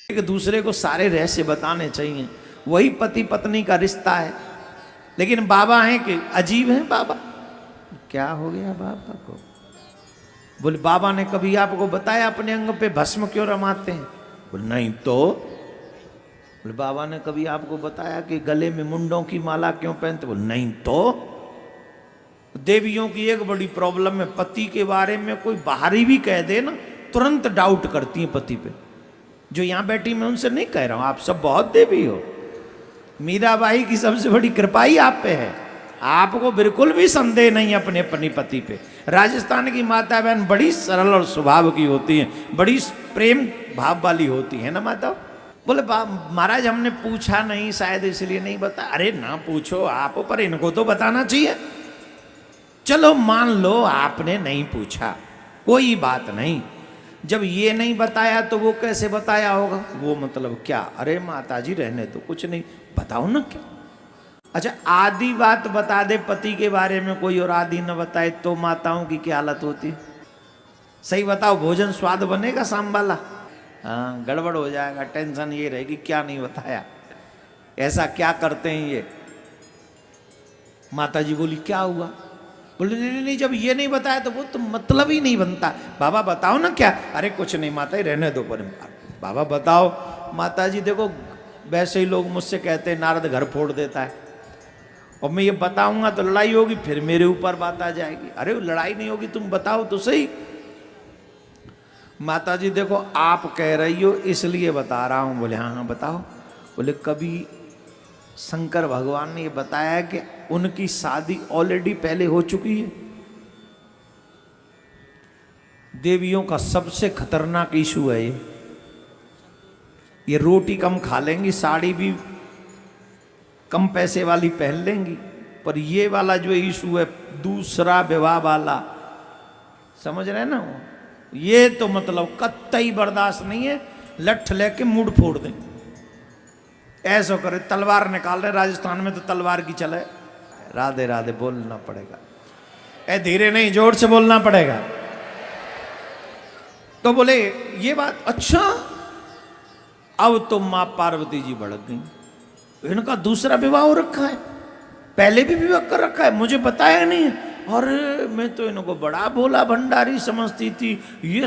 एक दूसरे को सारे रहस्य बताने चाहिए, वही पति पत्नी का रिश्ता है। लेकिन बाबा हैं कि अजीब हैं बाबा। क्या हो गया बाबा को? बोले बाबा ने कभी आपको बताया अपने अंग पे भस्म क्यों रमाते हैं? बोले नहीं तो। बोले बाबा ने कभी आपको बताया कि गले में मुंडों की माला क्यों पहनते? बोले नहीं तो। देवियों की एक बड़ी प्रॉब्लम है, पति के बारे में कोई बाहरी भी कह दे ना तुरंत डाउट करती हैं पति पे। जो यहां बैठी मैं उनसे नहीं कह रहा हूं, आप सब बहुत देवी हो। मीराबाई की सबसे बड़ी कृपा ही आप पे है, आपको बिल्कुल भी संदेह नहीं अपने अपनी पति पे। राजस्थान की माता बहन बड़ी सरल और स्वभाव की होती हैं, बड़ी प्रेम भाव वाली होती है ना माता। बोले महाराज हमने पूछा नहीं, शायद इसलिए नहीं बता। अरे ना पूछो आप, पर इनको तो बताना चाहिए। चलो मान लो आपने नहीं पूछा, कोई बात नहीं। जब ये नहीं बताया तो वो कैसे बताया होगा? वो मतलब क्या? अरे माता जी रहने दो, कुछ नहीं, बताओ ना क्या। अच्छा आधी बात बता दे पति के बारे में कोई और आधी न बताए तो माताओं की क्या हालत होती है? सही बताओ, भोजन स्वाद बनेगा शाम वाला? हाँ गड़बड़ हो जाएगा। टेंशन ये रहेगी क्या नहीं बताया, ऐसा क्या करते हैं ये। माता जी बोली क्या हुआ? बोले नहीं नहीं, जब ये नहीं बताया तो वो तो मतलब ही नहीं बनता। बाबा बताओ ना क्या? अरे कुछ नहीं माता ही रहने दो। पर बाबा बताओ। माता जी देखो वैसे ही लोग मुझसे कहते हैं नारद घर फोड़ देता है, और मैं ये बताऊंगा तो लड़ाई होगी, फिर मेरे ऊपर बात आ जाएगी। अरे लड़ाई नहीं होगी, तुम बताओ तो सही। माता जी देखो आप कह रही हो इसलिए बता रहा हूं। बोले हाँ हाँ बताओ। बोले कभी शंकर भगवान ने ये बताया कि उनकी शादी ऑलरेडी पहले हो चुकी है। देवियों का सबसे खतरनाक इशू है ये रोटी कम खा लेंगी, साड़ी भी कम पैसे वाली पहन लेंगी, पर ये वाला जो इशू है दूसरा विवाह वाला, समझ रहे ना, ये तो मतलब कतई बर्दाश्त नहीं है। लठ लेके मुड़ फोड़ दें, ऐसा करे तलवार निकाल रहे। राजस्थान में तो तलवार की चले। राधे राधे बोलना पड़ेगा, ए धीरे नहीं जोर से बोलना पड़ेगा। तो बोले ये बात, अच्छा अब तो मां पार्वती जी भड़क गई, इनका दूसरा विवाह हो रखा है, पहले भी विवाह कर रखा है, मुझे बताया नहीं। अरे मैं तो इनको बड़ा भोला भंडारी समझती थी। ये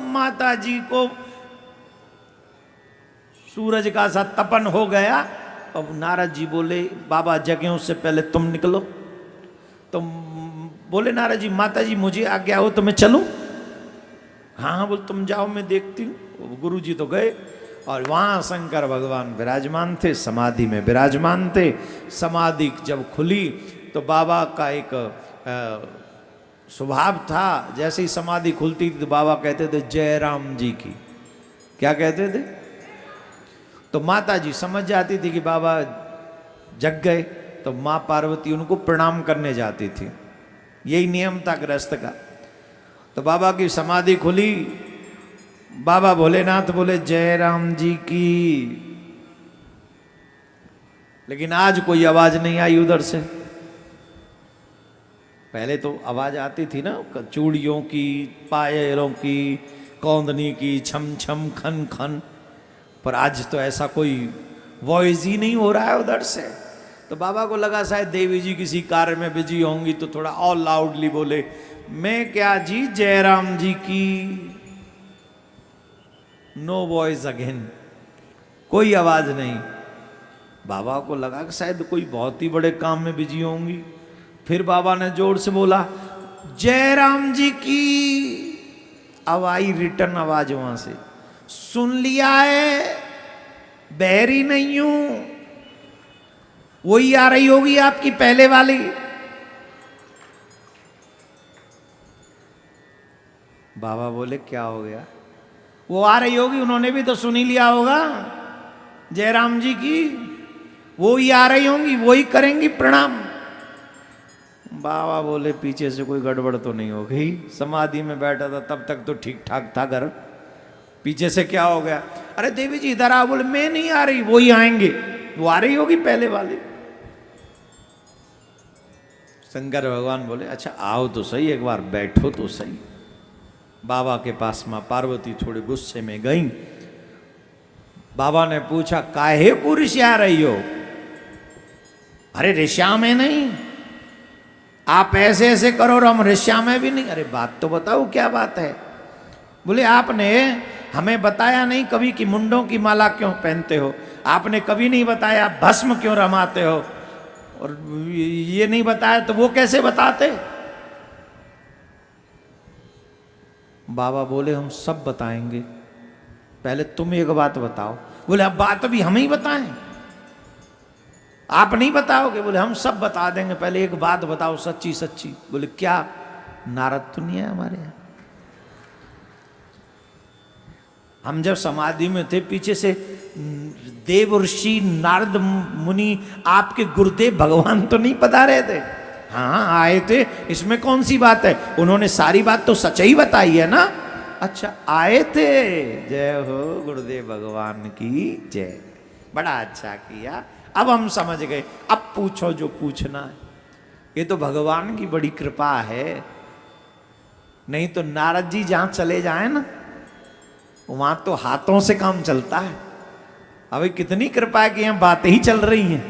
माता जी को सूरज का सा तपन हो गया। अब नारद जी बोले बाबा जगह से पहले तुम निकलो। तो बोले नारद जी माता जी मुझे आज्ञा हो तो मैं चलूं? हाँ हाँ बोले तुम जाओ मैं देखती हूँ। गुरु जी तो गए और वहाँ शंकर भगवान विराजमान थे, समाधि में विराजमान थे। समाधि जब खुली तो बाबा का एक स्वभाव था, जैसे ही समाधि खुलती थी तो बाबा कहते थे जय राम जी की। क्या कहते थे? तो माता जी समझ जाती थी कि बाबा जग गए, तो माँ पार्वती उनको प्रणाम करने जाती थी। यही नियम था गृहस्थ का। तो बाबा की समाधि खुली, बाबा भोलेनाथ बोले जय राम जी की, लेकिन आज कोई आवाज नहीं आई उधर से। पहले तो आवाज आती थी ना चूड़ियों की, पायलों की, कौंदनी की, छम छम खन खन, पर आज तो ऐसा कोई वॉइस ही नहीं हो रहा है उधर से। तो बाबा को लगा शायद देवी जी किसी कार्य में बिजी होंगी, तो थोड़ा और लाउडली बोले मैं क्या जी जयराम जी की। नो वॉइस अगेन, कोई आवाज नहीं। बाबा को लगा कि शायद कोई बहुत ही बड़े काम में बिजी होंगी। फिर बाबा ने जोर से बोला जयराम जी की। अब आई रिटर्न आवाज वहां से, सुन लिया है, बहरी नहीं हूं। वही आ रही होगी आपकी पहले वाली। बाबा बोले क्या हो गया? वो आ रही होगी, उन्होंने भी तो सुन ही लिया होगा जयराम जी की, वो ही आ रही होंगी, वो ही करेंगी प्रणाम। बाबा बोले पीछे से कोई गड़बड़ तो नहीं हो गई? समाधि में बैठा था तब तक तो ठीक ठाक था घर, पीछे से क्या हो गया? अरे देवी जी इधर आओ। बोले मैं नहीं आ रही, वो ही आएंगे, वो आ रही होगी पहले वाली। शंकर भगवान बोले अच्छा आओ तो सही, एक बार बैठो तो सही। बाबा के पास माँ पार्वती थोड़े गुस्से में गई बाबा ने पूछा काहे को ऋषिया रही हो? अरे ऋषिया में नहीं, आप ऐसे ऐसे करो और हम ऋषिया में भी नहीं। अरे बात तो बताओ क्या बात है? बोले आपने हमें बताया नहीं कभी कि मुंडों की माला क्यों पहनते हो, आपने कभी नहीं बताया भस्म क्यों रमाते हो, और ये नहीं बताया तो वो कैसे बताते? बाबा बोले हम सब बताएंगे, पहले तुम एक बात बताओ। बोले अब बात अभी हम ही बताएं, आप नहीं बताओगे? बोले हम सब बता देंगे, पहले एक बात बताओ सच्ची सच्ची। बोले क्या? नारद तो नहीं है हमारे यहाँ। हम जब समाधि में थे पीछे से देवर्षि नारद मुनि आपके गुरुदेव भगवान तो नहीं बता रहे थे? हाँ आए थे, इसमें कौन सी बात है? उन्होंने सारी बात तो सच ही बताई है ना। अच्छा आए थे, जय हो गुरुदेव भगवान की जय, बड़ा अच्छा किया, अब हम समझ गए। अब पूछो जो पूछना है, ये तो भगवान की बड़ी कृपा है, नहीं तो नारद जी जहां चले जाए ना वहां तो हाथों से काम चलता है। अभी कितनी कृपा है कि यहाँ बातें ही चल रही हैं।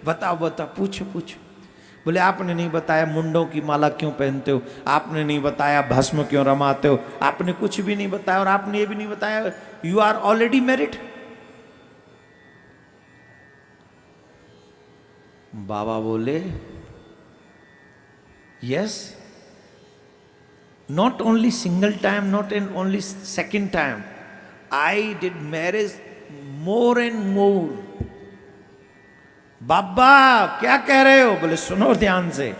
बताओ बताओ, पूछो पूछो। बोले आपने नहीं बताया मुंडों की माला क्यों पहनते हो, आपने नहीं बताया भस्म क्यों रमाते हो, आपने कुछ भी नहीं बताया, और आपने ये भी नहीं बताया यू आर ऑलरेडी मैरिड। बाबा बोले yes, not only single time, not in only second time, I did marriage more and more. बाबा क्या कह रहे हो? बोले सुनो ध्यान से,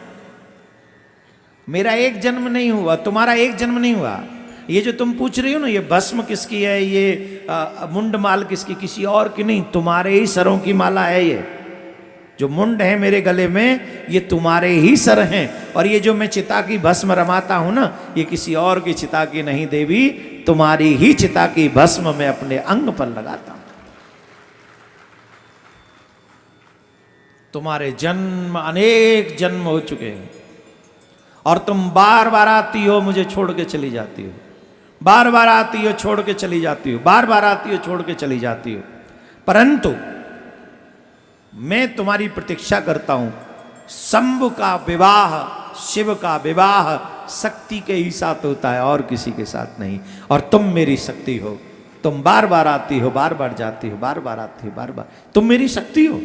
मेरा एक जन्म नहीं हुआ, तुम्हारा एक जन्म नहीं हुआ। ये जो तुम पूछ रही हो ना, ये भस्म किसकी है, ये मुंड माल किसकी, किसी और की नहीं, तुम्हारे ही सरों की माला है। ये जो मुंड है मेरे गले में ये तुम्हारे ही सर हैं, और ये जो मैं चिता की भस्म रमाता हूं ना, ये किसी और की चिता की नहीं देवी, तुम्हारी ही चिता की भस्म मैं अपने अंग पर लगाता हूं। तुम्हारे जन्म अनेक जन्म हो चुके हैं और तुम बार बार आती हो मुझे छोड़ के चली जाती हो, बार बार आती हो छोड़ के चली जाती हो, बार बार आती हो छोड़ के चली जाती हो, परंतु मैं तुम्हारी प्रतीक्षा करता हूं। शंभु का विवाह, शिव का विवाह शक्ति के ही साथ होता है और किसी के साथ नहीं, और तुम मेरी शक्ति हो। तुम बार बार आती हो, बार बार जाती हो, बार बार आती हो, बार बार, तुम मेरी शक्ति हो।